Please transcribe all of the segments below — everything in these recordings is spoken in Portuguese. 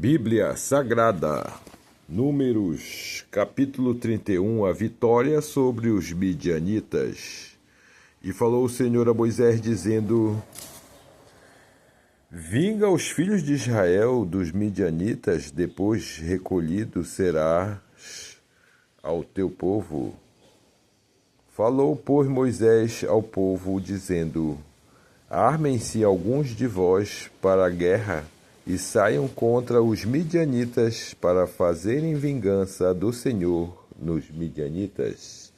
Bíblia Sagrada, Números, capítulo 31, a vitória sobre os midianitas. E falou o Senhor a Moisés, dizendo: Vinga os filhos de Israel dos midianitas, depois recolhido serás ao teu povo. Falou, pois, Moisés ao povo, dizendo: Armem-se alguns de vós para a guerra, e saiam contra os midianitas para fazerem vingança do Senhor nos midianitas.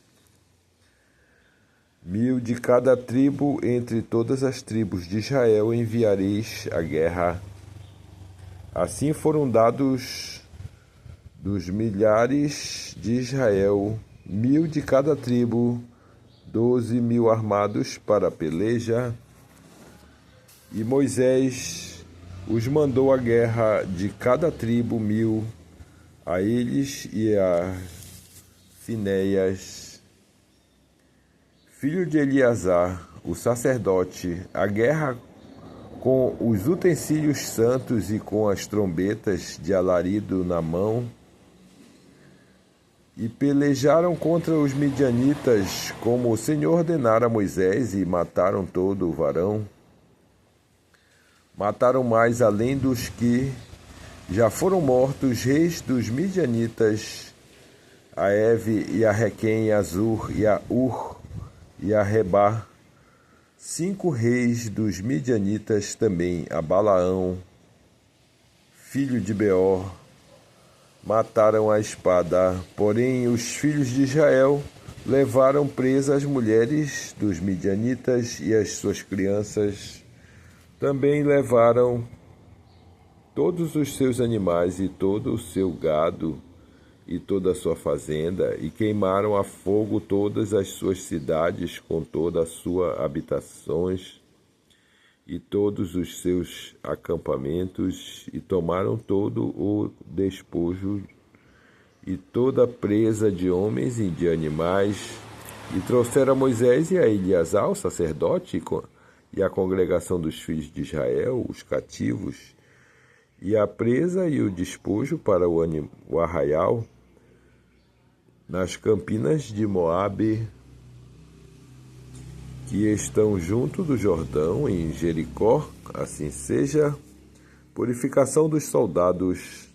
1000 de cada tribo, entre todas as tribos de Israel, enviareis à guerra. Assim foram dados dos milhares de Israel, 1000 de cada tribo, 12.000 armados para a peleja. E Moisés os mandou à guerra de cada tribo 1000, a eles e a Finéias, filho de Eleazar, o sacerdote, a guerra com os utensílios santos e com as trombetas de alarido na mão. E pelejaram contra os midianitas, como o Senhor ordenara a Moisés, e mataram todo o varão. Mataram mais, além dos que já foram mortos, reis dos midianitas, a Eve e a Requem, a Zur e a Ur e a Rebá, 5 reis dos midianitas também, a Balaão, filho de Beor, mataram a espada. Porém, os filhos de Israel levaram presas as mulheres dos midianitas e as suas crianças. Também levaram todos os seus animais e todo o seu gado e toda a sua fazenda, e queimaram a fogo todas as suas cidades com toda a sua habitações e todos os seus acampamentos, e tomaram todo o despojo e toda a presa de homens e de animais, e trouxeram a Moisés e a Eleazar, o sacerdote, e a congregação dos filhos de Israel, os cativos, e a presa e o despojo para o arraial, nas campinas de Moabe, que estão junto do Jordão, em Jericó. Assim seja. Purificação dos soldados.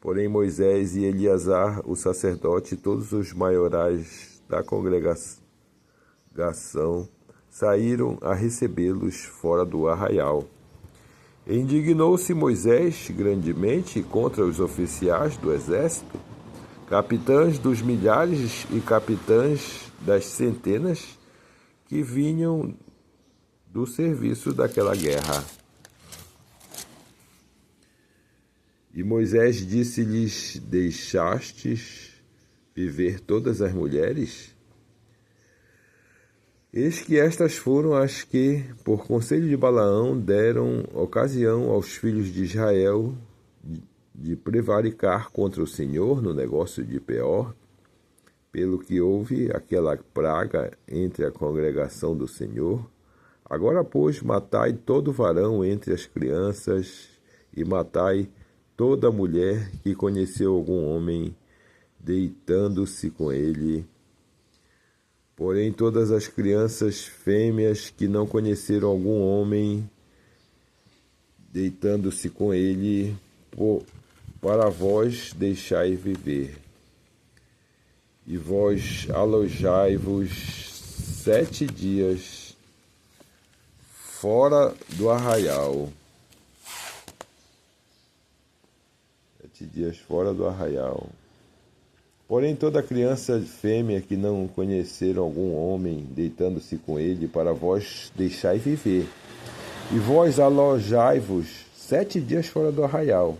Porém, Moisés e Eleazar, o sacerdote, e todos os maiorais da congregação saíram a recebê-los fora do arraial. Indignou-se Moisés grandemente contra os oficiais do exército, capitães dos milhares e capitães das centenas, que vinham do serviço daquela guerra. E Moisés disse-lhes: Deixastes viver todas as mulheres? Eis que estas foram as que, por conselho de Balaão, deram ocasião aos filhos de Israel de prevaricar contra o Senhor no negócio de Peor, pelo que houve aquela praga entre a congregação do Senhor. Agora, pois, matai todo varão entre as crianças, e matai toda mulher que conheceu algum homem, deitando-se com ele. Porém, todas as crianças fêmeas que não conheceram algum homem, deitando-se com ele, para vós deixai viver. E vós alojai-vos 7 dias fora do arraial. 7 dias fora do arraial. Porém, toda criança fêmea que não conheceram algum homem, deitando-se com ele, para vós deixai viver. E vós alojai-vos 7 dias fora do arraial.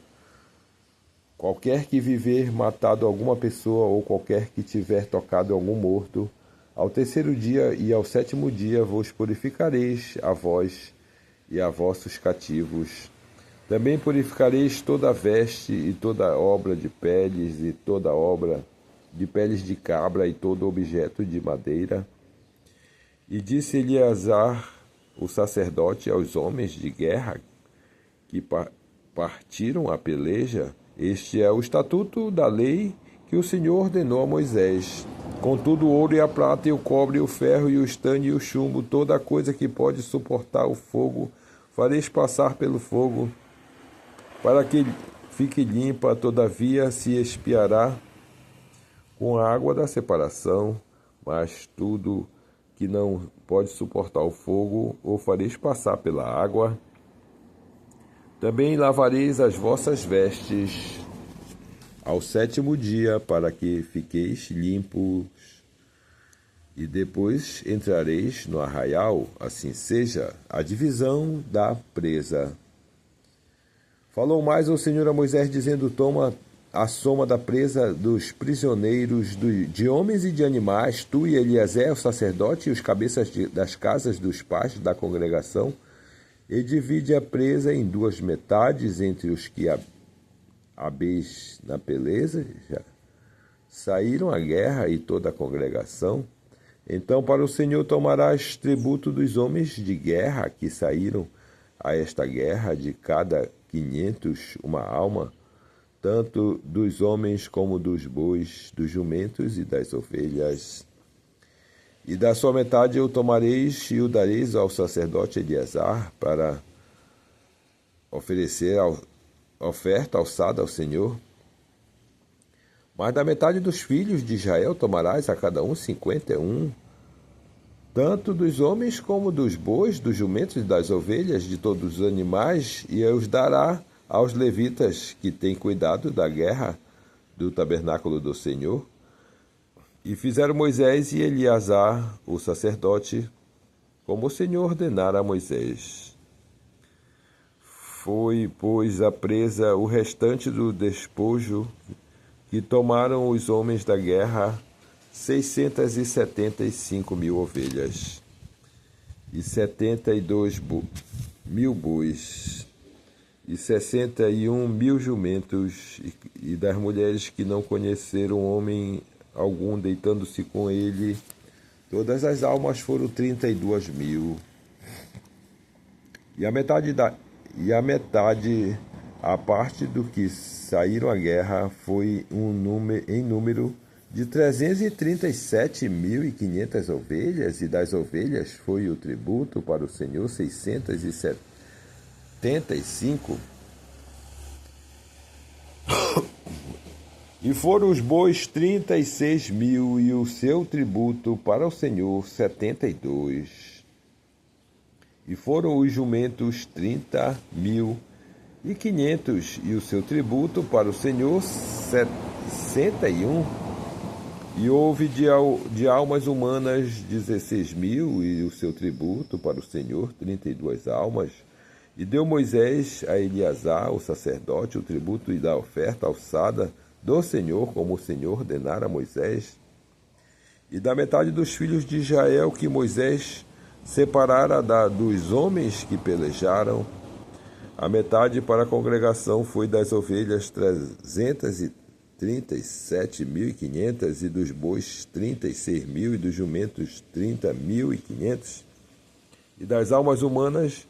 Qualquer que viver matado alguma pessoa, ou qualquer que tiver tocado algum morto, ao 3º dia e ao 7º dia vos purificareis a vós e a vossos cativos. Também purificareis toda a veste e toda obra de peles e toda obra de peles de cabra e todo objeto de madeira. E disse Eleazar, o sacerdote, aos homens de guerra partiram a peleja. Este é o estatuto da lei que o Senhor ordenou a Moisés. Contudo, o ouro e a prata e o cobre e o ferro e o estanho e o chumbo, toda coisa que pode suportar o fogo, fareis passar pelo fogo, para que fique limpa, todavia se expiará com a água da separação, mas tudo que não pode suportar o fogo, o fareis passar pela água. Também lavareis as vossas vestes ao 7º dia, para que fiqueis limpos, e depois entrareis no arraial, assim seja a divisão da presa. Falou mais o Senhor a Moisés, dizendo: toma a soma da presa dos prisioneiros, de homens e de animais, tu e Eliezer, o sacerdote, e os cabeças das casas dos pais da congregação, e divide a presa em 2 metades entre os que habeis na peleja, já saíram à guerra, e toda a congregação. Então para o Senhor tomarás tributo dos homens de guerra que saíram a esta guerra, de cada 500 uma alma, tanto dos homens como dos bois, dos jumentos e das ovelhas. E da sua metade o tomareis e o dareis ao sacerdote Eleazar para oferecer oferta alçada ao Senhor. Mas da metade dos filhos de Israel tomarás a cada um 51, tanto dos homens como dos bois, dos jumentos e das ovelhas, de todos os animais, e os dará aos levitas que têm cuidado da guerra do tabernáculo do Senhor. E fizeram Moisés e Eleazar, o sacerdote, como o Senhor ordenara a Moisés. Foi, pois, a presa o restante do despojo que tomaram os homens da guerra, 675.000 ovelhas e 72.000 bois e 61.000 jumentos, e das mulheres que não conheceram homem algum, deitando-se com ele, todas as almas foram 32.000. E a metade, a parte do que saíram à guerra, foi em número de 337.500 ovelhas, e das ovelhas foi o tributo para o Senhor 675. E foram os bois 36.000, e o seu tributo para o Senhor 72. E foram os jumentos 30.500, e o seu tributo para o Senhor 61. E houve de almas humanas 16.000, e o seu tributo para o Senhor 32 almas. E deu Moisés a Eleazar, o sacerdote, o tributo e da oferta alçada do Senhor, como o Senhor ordenara a Moisés. E da metade dos filhos de Israel que Moisés separara dos homens que pelejaram, a metade para a congregação foi das ovelhas 337.500, e dos bois 36.000, e dos jumentos 30.500, e das almas humanas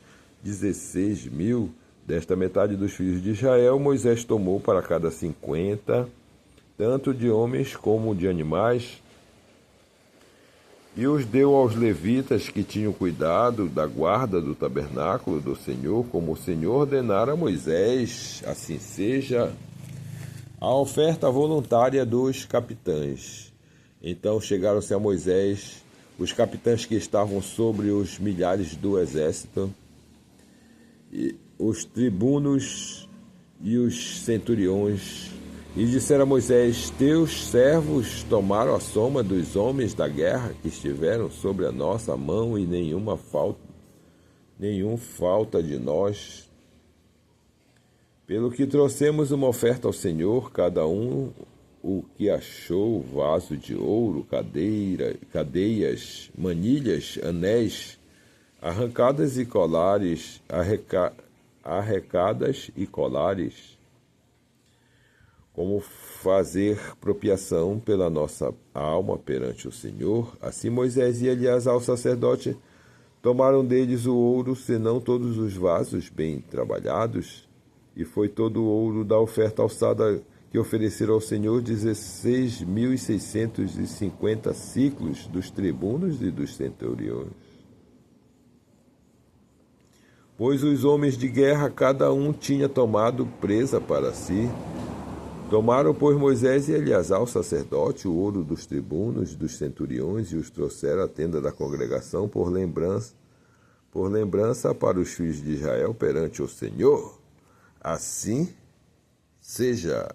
16.000. Desta metade dos filhos de Israel, Moisés tomou para cada 50, tanto de homens como de animais, e os deu aos levitas que tinham cuidado da guarda do tabernáculo do Senhor, como o Senhor ordenara a Moisés. Assim seja a oferta voluntária dos capitães. Então chegaram-se a Moisés os capitães que estavam sobre os milhares do exército, e os tribunos e os centuriões, e disseram a Moisés: teus servos tomaram a soma dos homens da guerra que estiveram sobre a nossa mão, e nenhum falta de nós. Pelo que trouxemos uma oferta ao Senhor, cada um o que achou: vaso de ouro, cadeias, manilhas, anéis, arrancadas e colares, arrecadas e colares, como fazer propiação pela nossa alma perante o Senhor. Assim Moisés e Eleazar, o sacerdote, tomaram deles o ouro, senão todos os vasos bem trabalhados, E foi todo o ouro da oferta alçada que ofereceram ao Senhor 16.650 ciclos dos tribunos e dos centuriões. Pois os homens de guerra, cada um tinha tomado presa para si. Tomaram, pois, Moisés e Eleazar, o sacerdote, o ouro dos tribunos, dos centuriões, e os trouxeram à tenda da congregação por lembrança para os filhos de Israel perante o Senhor. Assim seja.